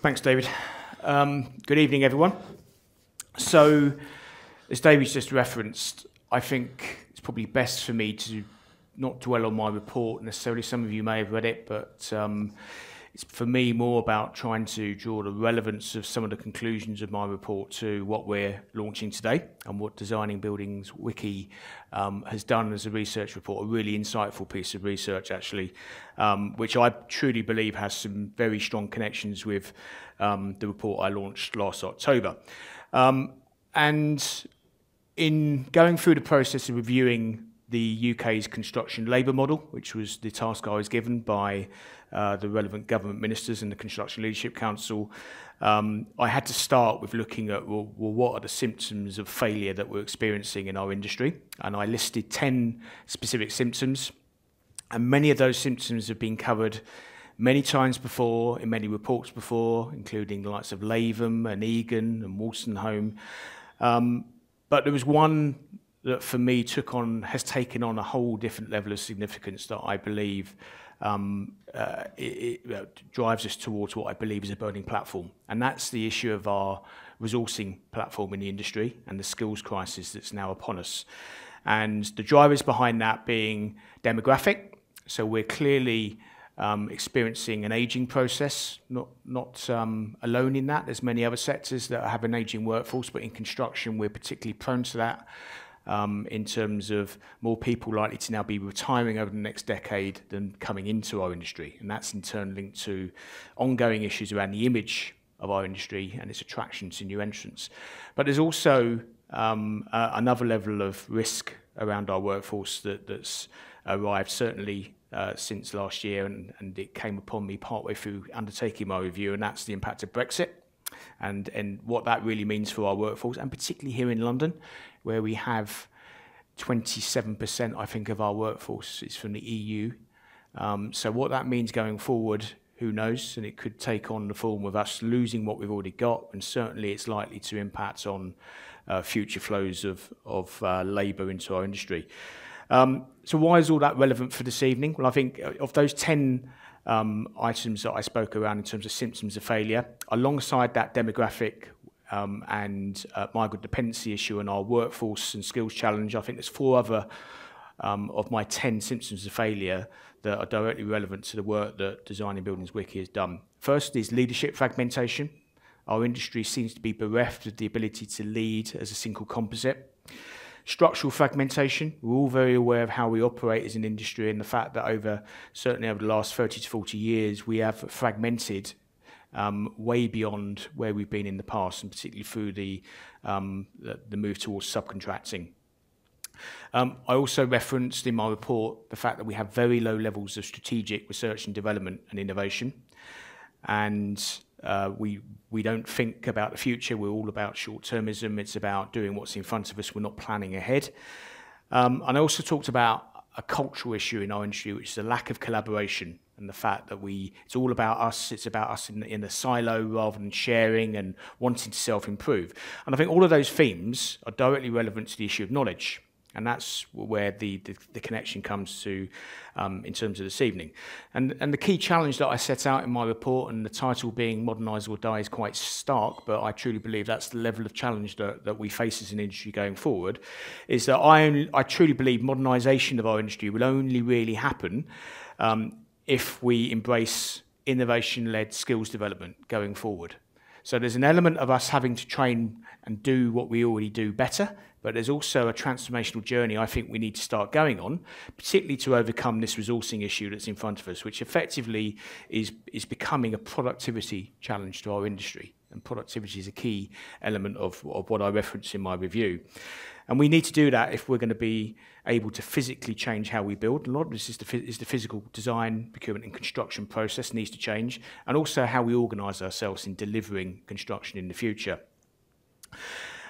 Thanks, David. Good evening, everyone. So, as David's just referenced, I think it's probably best for me to not dwell on my report necessarily. Some of you may have read it, but it's for me more about trying to draw the relevance of some of the conclusions of my report to what we're launching today and what Designing Buildings Wiki has done as a research report, a really insightful piece of research actually, which I truly believe has some very strong connections with the report I launched last October. And in going through the process of reviewing the UK's construction labour model, which was the task I was given by the relevant government ministers and the Construction Leadership Council, I had to start with looking at, well, what are the symptoms of failure that we're experiencing in our industry? And I listed 10 specific symptoms, and many of those symptoms have been covered many times before, in many reports before, including the likes of Latham and Egan and Wolstenholme. But there was one that for me has taken on a whole different level of significance that I believe it drives us towards what I believe is a burning platform. And that's the issue of our resourcing platform in the industry and the skills crisis that's now upon us. And the drivers behind that being demographic. So we're clearly experiencing an ageing process, not alone in that. There's many other sectors that have an ageing workforce, but in construction we're particularly prone to that. In terms of more people likely to now be retiring over the next decade than coming into our industry. And that's in turn linked to ongoing issues around the image of our industry and its attraction to new entrants. But there's also another level of risk around our workforce that's arrived certainly since last year, and it came upon me partway through undertaking my review, and that's the impact of Brexit and what that really means for our workforce, and particularly here in London, where we have 27%, I think, of our workforce is from the EU. So what that means going forward, who knows? And it could take on the form of us losing what we've already got, and certainly it's likely to impact on future flows of labour into our industry. So why is all that relevant for this evening? Well, I think of those 10 items that I spoke around in terms of symptoms of failure, alongside that demographic and migrant dependency issue and our workforce and skills challenge, I think there's 4 other of my 10 symptoms of failure that are directly relevant to the work that Designing Buildings Wiki has done. First is leadership fragmentation. Our industry seems to be bereft of the ability to lead as a single composite. Structural fragmentation. We're all very aware of how we operate as an industry and the fact that certainly over the last 30 to 40 years, we have fragmented way beyond where we've been in the past, and particularly through the move towards subcontracting. I also referenced in my report the fact that we have very low levels of strategic research and development and innovation, and we don't think about the future. We're all about short-termism. It's about doing what's in front of us. We're not planning ahead. And I also talked about a cultural issue in our industry, which is a lack of collaboration, and the fact that it's all about us. It's about us in a silo rather than sharing and wanting to self-improve. And I think all of those themes are directly relevant to the issue of knowledge. And that's where the connection comes to in terms of this evening. And the key challenge that I set out in my report, and the title being Modernise or Die, is quite stark, but I truly believe that's the level of challenge that we face as an industry going forward, is that I truly believe modernisation of our industry will only really happen if we embrace innovation-led skills development going forward. So there's an element of us having to train and do what we already do better, but there's also a transformational journey I think we need to start going on, particularly to overcome this resourcing issue that's in front of us, which effectively is becoming a productivity challenge to our industry. And productivity is a key element of what I referenced in my review. And we need to do that if we're going to be able to physically change how we build. A lot of this is the physical design, procurement and construction process needs to change, and also how we organise ourselves in delivering construction in the future.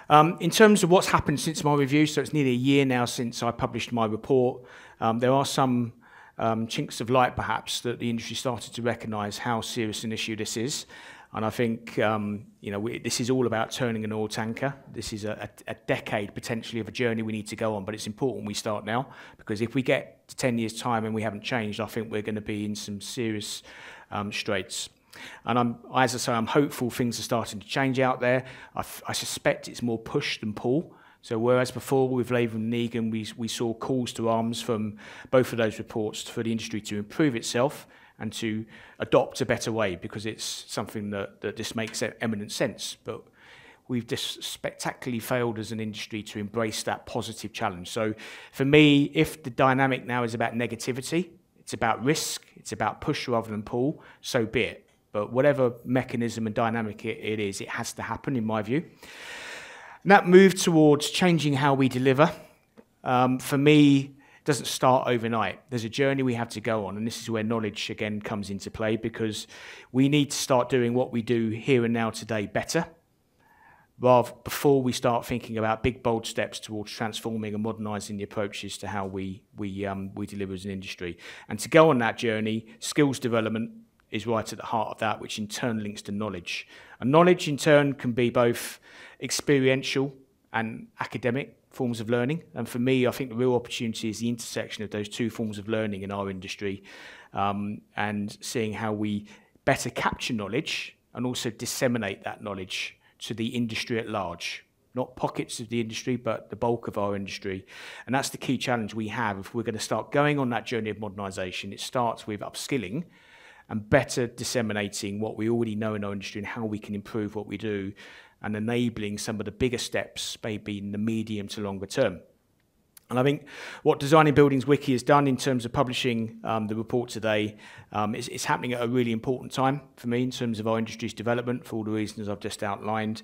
In terms of what's happened since my review, so it's nearly a year now since I published my report, there are some chinks of light perhaps that the industry started to recognise how serious an issue this is. And I think this is all about turning an oil tanker. This is a decade potentially of a journey we need to go on, but it's important we start now, because if we get to 10 years' time and we haven't changed, I think we're going to be in some serious straits. And as I say, I'm hopeful things are starting to change out there. I suspect it's more push than pull. So whereas before with Labour and Negan, we saw calls to arms from both of those reports for the industry to improve itself and to adopt a better way, because it's something that just makes eminent sense. But we've just spectacularly failed as an industry to embrace that positive challenge. So for me, if the dynamic now is about negativity, it's about risk, it's about push rather than pull, so be it. But whatever mechanism and dynamic it is, it has to happen, in my view. And that move towards changing how we deliver, for me, doesn't start overnight. There's a journey we have to go on, and this is where knowledge, again, comes into play, because we need to start doing what we do here and now today better, rather before we start thinking about big, bold steps towards transforming and modernising the approaches to how we deliver as an industry. And to go on that journey, skills development is right at the heart of that, which in turn links to knowledge. And knowledge in turn can be both experiential and academic forms of learning. And for me, I think the real opportunity is the intersection of those two forms of learning in our industry, and seeing how we better capture knowledge and also disseminate that knowledge to the industry at large. Not pockets of the industry, but the bulk of our industry. And that's the key challenge we have if we're going to start going on that journey of modernisation. It starts with upskilling and better disseminating what we already know in our industry and how we can improve what we do, and enabling some of the bigger steps, maybe in the medium to longer term. And I think what Designing Buildings Wiki has done in terms of publishing the report today, it's happening at a really important time for me in terms of our industry's development, for all the reasons I've just outlined.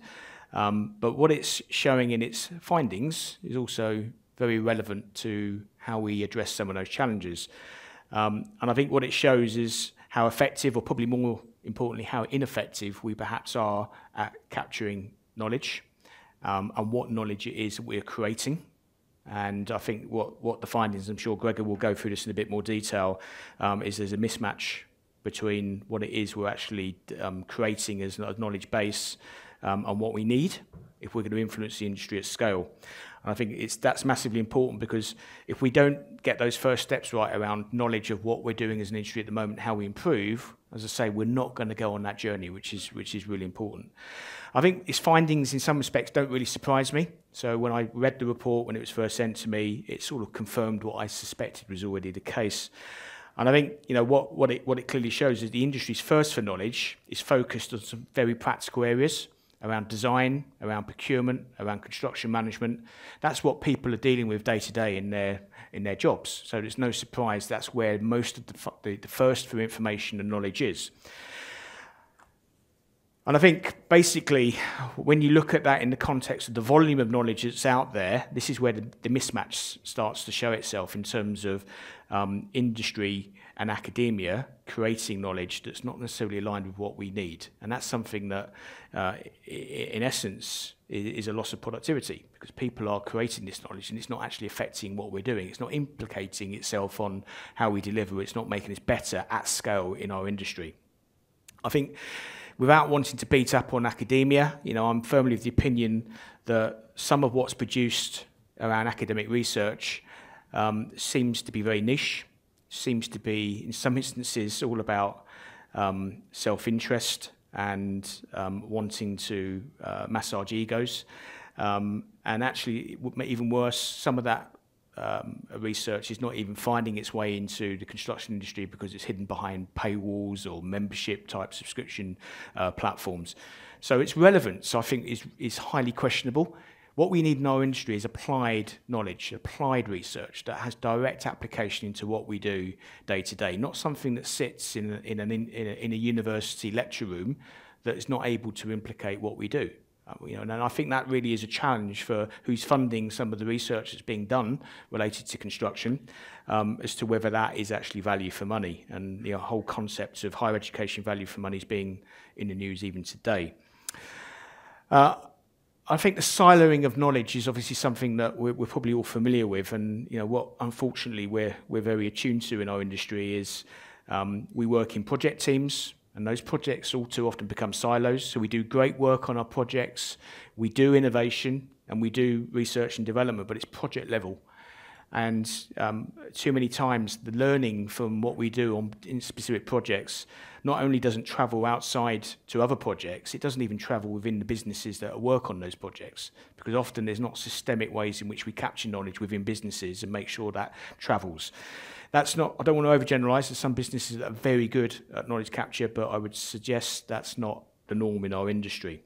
But what it's showing in its findings is also very relevant to how we address some of those challenges. And I think what it shows is how effective, or probably more importantly, how ineffective we perhaps are at capturing knowledge, and what knowledge it is that we're creating. And I think what the findings, I'm sure Gregor will go through this in a bit more detail, is there's a mismatch between what it is we're actually creating as a knowledge base, and what we need if we're going to influence the industry at scale. And I think that's massively important, because if we don't get those first steps right around knowledge of what we're doing as an industry at the moment, how we improve, as I say, we're not going to go on that journey, which is really important. I think its findings in some respects don't really surprise me. So when I read the report, when it was first sent to me, it sort of confirmed what I suspected was already the case. And I think, you know, what it clearly shows is the industry's thirst for knowledge is focused on some very practical areas around design, around procurement, around construction management. That's what people are dealing with day to day in their jobs. So there's no surprise that's where most of the thirst for information and knowledge is. And I think basically when you look at that in the context of the volume of knowledge that's out there, this is where the mismatch starts to show itself in terms of industry and academia creating knowledge that's not necessarily aligned with what we need. And that's something that, in essence, is a loss of productivity, because people are creating this knowledge and it's not actually affecting what we're doing. It's not implicating itself on how we deliver. It's not making us better at scale in our industry. I think, without wanting to beat up on academia, you know, I'm firmly of the opinion that some of what's produced around academic research seems to be very niche, seems to be, in some instances, all about self-interest and wanting to massage egos. And actually, even worse, some of that research is not even finding its way into the construction industry because it's hidden behind paywalls or membership-type subscription platforms. So its relevance, I think, is highly questionable. What we need in our industry is applied knowledge, applied research that has direct application into what we do day to day, not something that sits in a university lecture room that is not able to implicate what we do. You know, and I think that really is a challenge for who's funding some of the research that's being done related to construction, as to whether that is actually value for money. And the whole concept of higher education value for money is being in the news even today. I think the siloing of knowledge is obviously something that we're probably all familiar with, and you know what, unfortunately, we're very attuned to in our industry is we work in project teams, and those projects all too often become silos. So we do great work on our projects, we do innovation, and we do research and development, but it's project level. And too many times the learning from what we do in specific projects not only doesn't travel outside to other projects, it doesn't even travel within the businesses that work on those projects, because often there's not systemic ways in which we capture knowledge within businesses and make sure that travels. That's not, I don't want to overgeneralise. There's some businesses that are very good at knowledge capture, but I would suggest that's not the norm in our industry.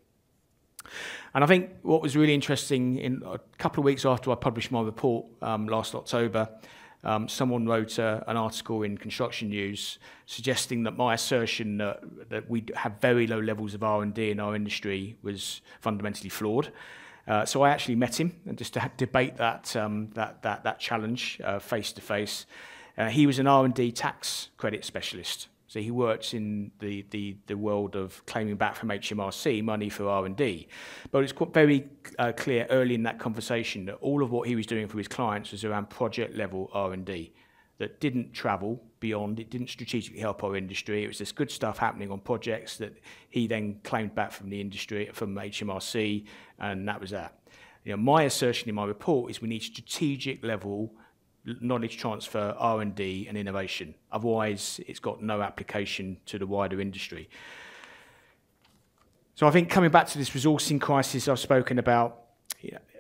And I think what was really interesting, in a couple of weeks after I published my report last October, someone wrote an article in Construction News suggesting that my assertion that we have very low levels of R&D in our industry was fundamentally flawed. So I actually met him and just to debate that challenge face to face. He was an R&D tax credit specialist. So he works in the world of claiming back from HMRC money for R&D. But it's quite very clear early in that conversation that all of what he was doing for his clients was around project level R&D that didn't travel beyond, it didn't strategically help our industry. It was this good stuff happening on projects that he then claimed back from the industry, from HMRC, and that was that. You know, my assertion in my report is we need strategic level knowledge transfer, R&D and innovation. Otherwise, it's got no application to the wider industry. So I think coming back to this resourcing crisis I've spoken about,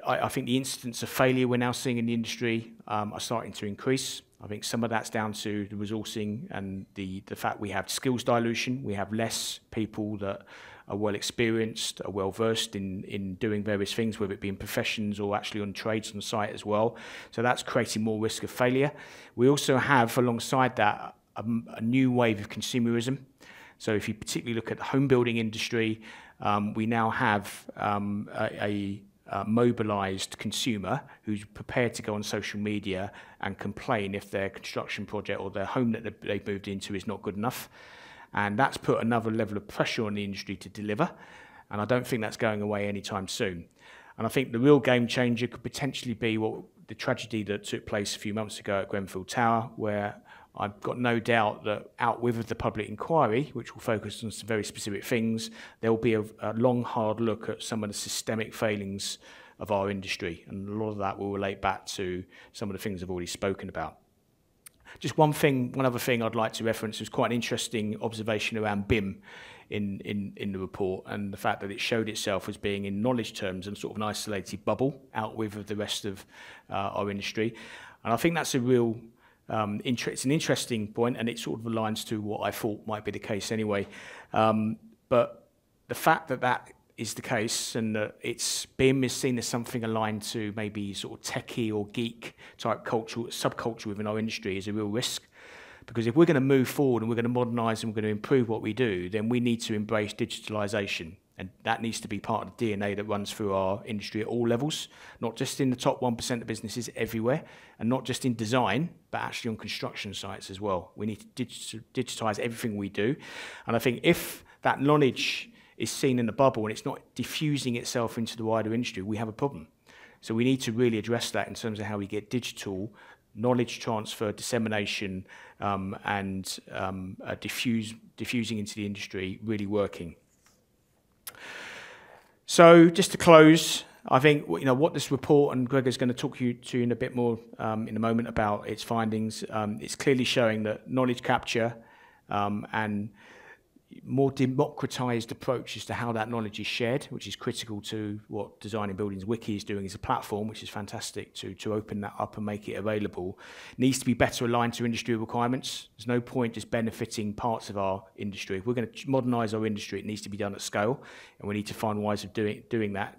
I think the incidents of failure we're now seeing in the industry are starting to increase. I think some of that's down to the resourcing and the fact we have skills dilution. We have less people that are well experienced, are well versed in doing various things, whether it be in professions or actually on trades on site as well. So that's creating more risk of failure. We also have, alongside that, a new wave of consumerism. So if you particularly look at the home building industry, we now have a mobilised consumer who's prepared to go on social media and complain if their construction project or their home that they've moved into is not good enough. And that's put another level of pressure on the industry to deliver. And I don't think that's going away anytime soon. And I think the real game changer could potentially be what the tragedy that took place a few months ago at Grenfell Tower, where I've got no doubt that out with the public inquiry, which will focus on some very specific things, there will be a long, hard look at some of the systemic failings of our industry. And a lot of that will relate back to some of the things I've already spoken about. Just one other thing I'd like to reference was quite an interesting observation around BIM in the report, and the fact that it showed itself as being, in knowledge terms, and sort of an isolated bubble out with the rest of our industry. And I think that's a real it's an interesting point, and it sort of aligns to what I thought might be the case anyway. But the fact that that is the case, and that BIM is seen as something aligned to maybe sort of techie or geek type subculture within our industry, is a real risk. Because if we're going to move forward and we're going to modernise and we're going to improve what we do, then we need to embrace digitalisation. And that needs to be part of the DNA that runs through our industry at all levels, not just in the top 1% of businesses, everywhere, and not just in design, but actually on construction sites as well. We need to digitise everything we do. And I think if that knowledge is seen in the bubble and it's not diffusing itself into the wider industry, we have a problem. So we need to really address that in terms of how we get digital knowledge transfer, dissemination, and diffusing into the industry really working. So just to close, I think what this report, and Gregor's going to talk you to in a bit more in a moment about its findings, it's clearly showing that knowledge capture and more democratized approach as to how that knowledge is shared, which is critical to what Designing Buildings Wiki is doing as a platform, which is fantastic to open that up and make it available, needs to be better aligned to industry requirements. There's no point just benefiting parts of our industry. If we're going to modernise our industry, it needs to be done at scale, and we need to find ways of doing that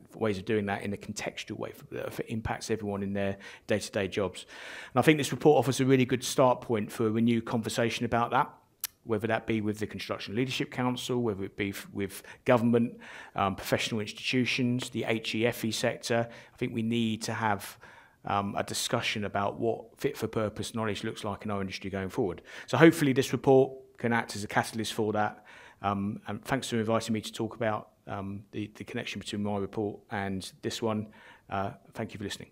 in a contextual way that impacts everyone in their day-to-day jobs. And I think this report offers a really good start point for a renewed conversation about that, whether that be with the Construction Leadership Council, whether it be with government, professional institutions, the HEFE sector. I think we need to have a discussion about what fit-for-purpose knowledge looks like in our industry going forward. So hopefully this report can act as a catalyst for that. And thanks for inviting me to talk about the connection between my report and this one. Thank you for listening.